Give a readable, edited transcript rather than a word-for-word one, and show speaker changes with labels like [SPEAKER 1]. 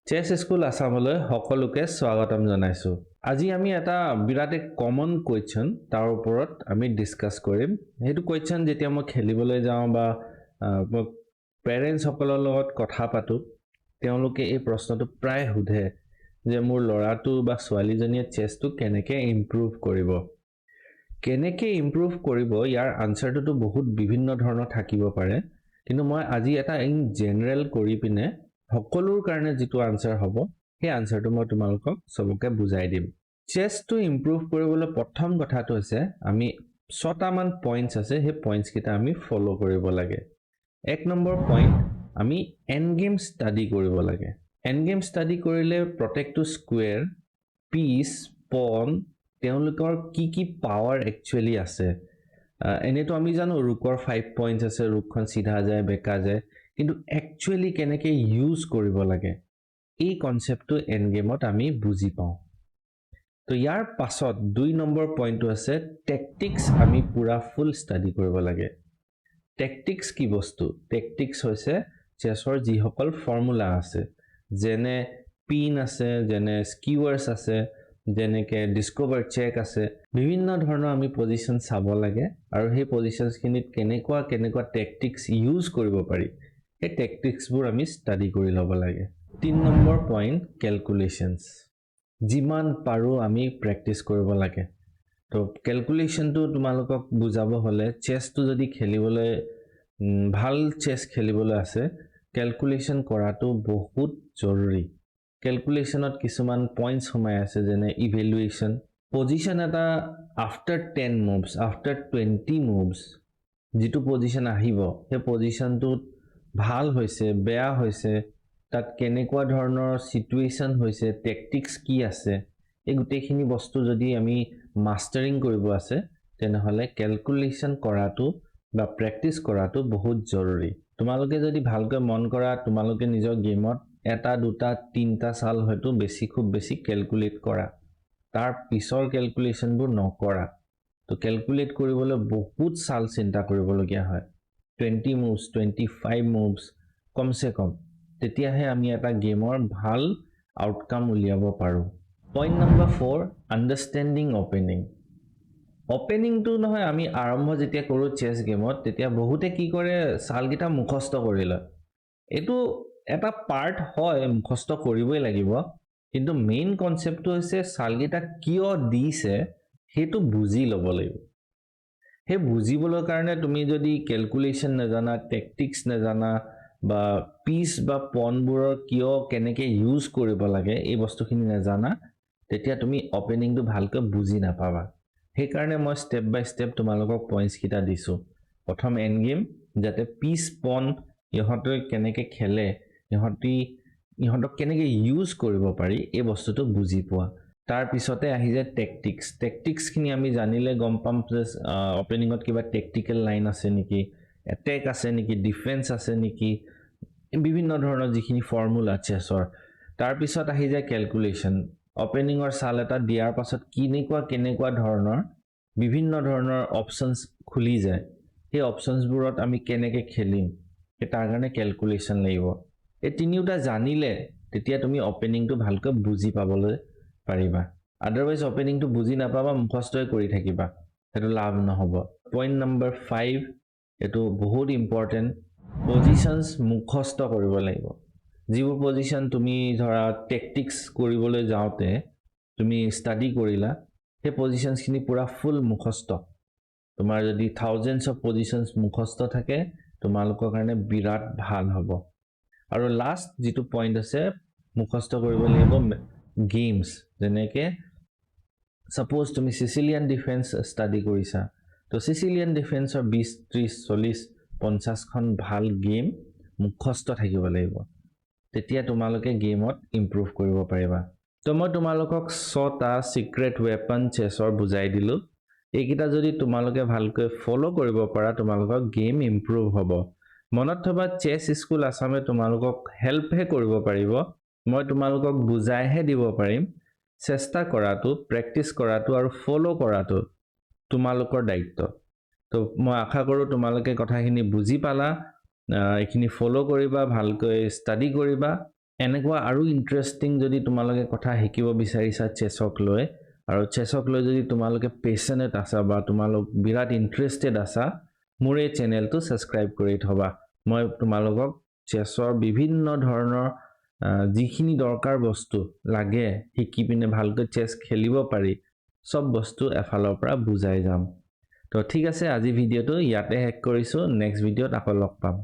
[SPEAKER 1] চেছ school আসামলৈ সকলোকে স্বাগতম জনাইছো। আজি আমি এটা বিৰাট কমন কোৱেশ্চন তাৰ ওপৰত আমি ডিসকাস কৰিম। হেতু কোৱেশ্চন যেতিয়া মই খেলিবলৈ যাওঁ বা পেৰেন্টছ সকলৰ লগত কথা পাতো, তেওঁলোকে এই প্ৰশ্নটো প্ৰায় সোধে যে মোৰ ল'ৰাটো বা ছোৱালীজনীয়ে চেছটো কেনেকৈ ইমপ্ৰুভ কৰিব। কেনেকৈ ইমপ্ৰুভ কৰিব ইয়াৰ আনসাৰটো বহুত বিভিন্ন ধৰণৰ থাকিব পাৰে, কিন্তু মই আজি এটা ইন জেনাৰেল কৰি পিনে সকলোৰ কাৰণে যেটো আনসাৰ হ'ব সেই আনসাৰটো মই তোমালোকক সবকে বুজাই দিম। চেছটো ইমপ্ৰুভ কৰিবলৈ প্ৰথম কথাটো হৈছে আমি 6টা মান পইণ্টছ আছে, সেই পইণ্টছ কিটা আমি ফলো কৰিব লাগে। 1 নম্বৰ পইণ্ট আমি এন্ড গেম ষ্টাডি কৰিব লাগে। এন্ড গেম ষ্টাডি কৰিলে প্ৰত্যেকটো স্কোয়াৰ, পিস, পন তেওঁলোকৰ কি পাৱাৰ একচুয়ালি আছে। এনেতো আমি জানো ৰুকৰ 5 পইণ্টছ আছে, ৰুকখন সিধা যায় বেকা যায়, কিন্তু একচুয়ালি কেনেকৈ ইউজ কৰিব লাগে এই কনসেপ্টটো এন্ড গেমত আমি বুজি পাওঁ। তো ইয়াৰ পাছত 2 নম্বৰ পইণ্টটো আছে টেকটিক্স আমি পুৰা ফুল ষ্টাডি কৰিব লাগে। টেকটিক্স কি বস্তু? টেকটিক্স হৈছে চেছৰ যিসকল ফৰ্মুলা আছে, যেনে পিন আছে, যেনে স্কিৱাৰ্ছ আছে, যেনেকে ডিসকভাৰ চেক আছে, বিভিন্ন ধৰণৰ আমি পজিশন চাব লাগে আৰু সেই পজিশনছখিনিত কেনেকুৱা টেকটিক্স ইউজ কৰিব পাৰি এই টেকটিক্সবোৰ আমি ষ্টাডি কৰি ল'ব লাগে। 3 নম্বৰ পইণ্ট ক্যালকুলেশনছ। যিমান পাৰো আমি প্ৰেক্টিস কৰিব লাগে। তো ক্যালকুলেশনটো তোমালোকক বুজাব হলে চেছটো যদি খেলিবলৈ ভাল চেছ খেলিবলৈ আছে, ক্যালকুলেশন কৰাটো বহুত জৰুৰী। ক্যালকুলেশনত কিছুমান পইণ্টছ সোমাই আছে, যেনে ইভ্যালুয়েশন, পজিশন এটা আফটাৰ 10 মুভস, আফটাৰ 20 মুভস যেটো পজিশন আহিব সেই পজিশনটো ভাল হৈছে বেয়া হৈছে, তাত কেনেকুৱা ধৰণৰ সিচুৱেশন হৈছে, টেকটিক্স কি আছে, এই গোটেইখিনি বস্তু যদি আমি মাষ্টাৰিং কৰিব আছে তেনেহলে ক্যালকুলেশন কৰাটো বা প্ৰেক্টিস কৰাটো বহুত জৰুৰী। তোমালোকে যদি ভালকৈ মন কৰা, তোমালোকে নিজৰ গেমত এটা দুটা তিনটা সাল হয়তো খুব বেছি ক্যালকুলেট কৰা, তাৰ পিছৰ ক্যালকুলেশনবোৰ নকৰা। তো ক্যালকুলেট কৰিবলৈ বহুত সাল চিন্তা কৰিবলগীয়া হয়, 20 মুভস 25 মুভস কমসে কম, তেতিয়াহে আমি এটা গেমৰ ভাল আউটকাম উলিয়াব পাৰো। Point number 4 understanding opening. ওপেনিংটো নহয়, আমি আৰম্ভ যেতিয়া কৰো চেছ গেমত তেতিয়া বহুতে কি কৰে সালগিটা মুখস্থ কৰি লয়। এটো এটা পাৰ্ট হয়, মুখস্থ কৰিবই লাগিব, কিন্তু মেইন কনসেপ্টটো হৈছে সালগিটা কিয় দিছে হেতু বুজি ল'ব লাগিব। হে বুজিবলৈ কাৰণে তুমি যদি ক্যালকুলেশন নাজানা, টেকটিক্স নাজানা বা পিস বা পনবোৰৰ কিয় কেনেকৈ ইউজ কৰিব লাগে এই বস্তুখিনি নাজানা, তেতিয়া তুমি ওপেনিংটো ভালকৈ বুজি নাপাবা। সেই কাৰণে মই স্টেপ বাই স্টেপ তোমালোকক পইণ্টছ কিটা দিছো। প্ৰথম এন্ড গেম, যাতে পিস পন ইহঁতে কেনেকৈ খেলে, ইহঁতক কেনেকৈ ইউজ কৰিব পাৰি এই বস্তুটো বুজি পোৱা। তাৰ পিছতে আহি যায় টেকটিক্স। টেকটিক্সখিনি আমি জানিলে গম পাম যে ওপেনিংত কিবা টেকটিক্যাল লাইন আছে নেকি, এটেক আছে নেকি, ডিফেন্স আছে নেকি, বিভিন্ন ধৰণৰ যিখিনি ফৰ্মুলা চেছৰ। তাৰ পিছত আহি যায় ক্যালকুলেশন। ওপেনিংৰ সাল এটা দিয়াৰ পাছত কেনেকুৱা ধৰণৰ বিভিন্ন ধৰণৰ অপচনছ খুলি যায়, সেই অপচনছবোৰত আমি কেনেকৈ খেলিম তাৰ কাৰণে ক্যালকুলেশন লাগিব। এই তিনিটা জানিলে তেতিয়া তুমি ওপেনিংটো ভালকৈ বুজি পাবলৈ পাৰিবা। আদাৰৱাইজ ওপেনিংটো বুজি নাপাবা, মুখস্থই কৰি থাকিবা, হেতু লাভ নহব। পইণ্ট নম্বৰ 5, এটো বহুত ইম্পৰ্টেন্ট, পজিশনছ মুখস্থ কৰিব লাগিব। যিবোৰ পজিশন তুমি ধৰা টেকটিক্স কৰিবলৈ যাওঁতে তুমি ষ্টাডি কৰিলা, সেই পজিশনছখিনি পুৰা ফুল মুখস্থ। তোমাৰ যদি থাউজেণ্ডছ অফ পজিশনছ মুখস্থ থাকে তোমালোকৰ কাৰণে বিৰাট ভাল হ'ব। আৰু লাষ্ট যেটো পইণ্ট আছে মুখস্থ কৰিব লাগিব গেমছ, যেনেকে সাপোজ তুমি সিসিলিয়ান ডিফেন্স ষ্টাডি কৰিছা, তো সিসিলিয়ান ডিফেন্সৰ 20 30 40 50 খন ভাল গেম মুখস্থ থাকিব লাগিব, তেতিয়া তোমালোকে গেমত ইমপ্ৰুভ কৰিব পাৰিবা। তো মই তোমালোকক 6টা সিক্ৰেট ওয়েপন চেছৰ বুজাই দিলো। এইকিটা যদি তোমালোকে ভালকৈ ফলো কৰিব পাৰা তোমালোকৰ গেম ইমপ্ৰুভ হ'ব। মনত থবা চেছ স্কুল আসামে তোমালোকক হেল্পহে কৰিব পাৰিব, মই তোমালোকক বুজাইহে দিব পাৰিম। চেষ্টা কৰাটো, প্ৰেক্টিস কৰাটো আৰু ফলো কৰাটো তোমালোকৰ দায়িত্ব। তো মই আশা কৰো তোমালোকে কথাখিনি বুজি পালা, এইখিনি ফলো কৰিবা, ভালকৈ ষ্টাডি কৰিবা, এনেকুৱা আৰু ইণ্টাৰেষ্টিং যদি তোমালোকে কথা শিকিব বিচাৰিছা চেছক লৈ আৰু চেছক লৈ যদি তোমালোকে পেশ্যনেট আছা বা তোমালোক বিৰাট ইণ্টাৰেষ্টেড আছা মোৰ এই চেনেলটো ছাবস্ক্ৰাইব কৰি থবা মই তোমালোকক চেছৰ বিভিন্ন ধৰণৰ যিখিনি দৰকাৰ বস্তু লাগে শিকি পিনে ভালকৈ চেছ খেলিব পাৰি সব বস্তু এফালৰ পৰা বুজাই যাম তো ঠিক আছে আজি ভিডিঅ'টো ইয়াতে শেষ কৰিছো নেক্সট ভিডিঅ'ত আকৌ লগ পাম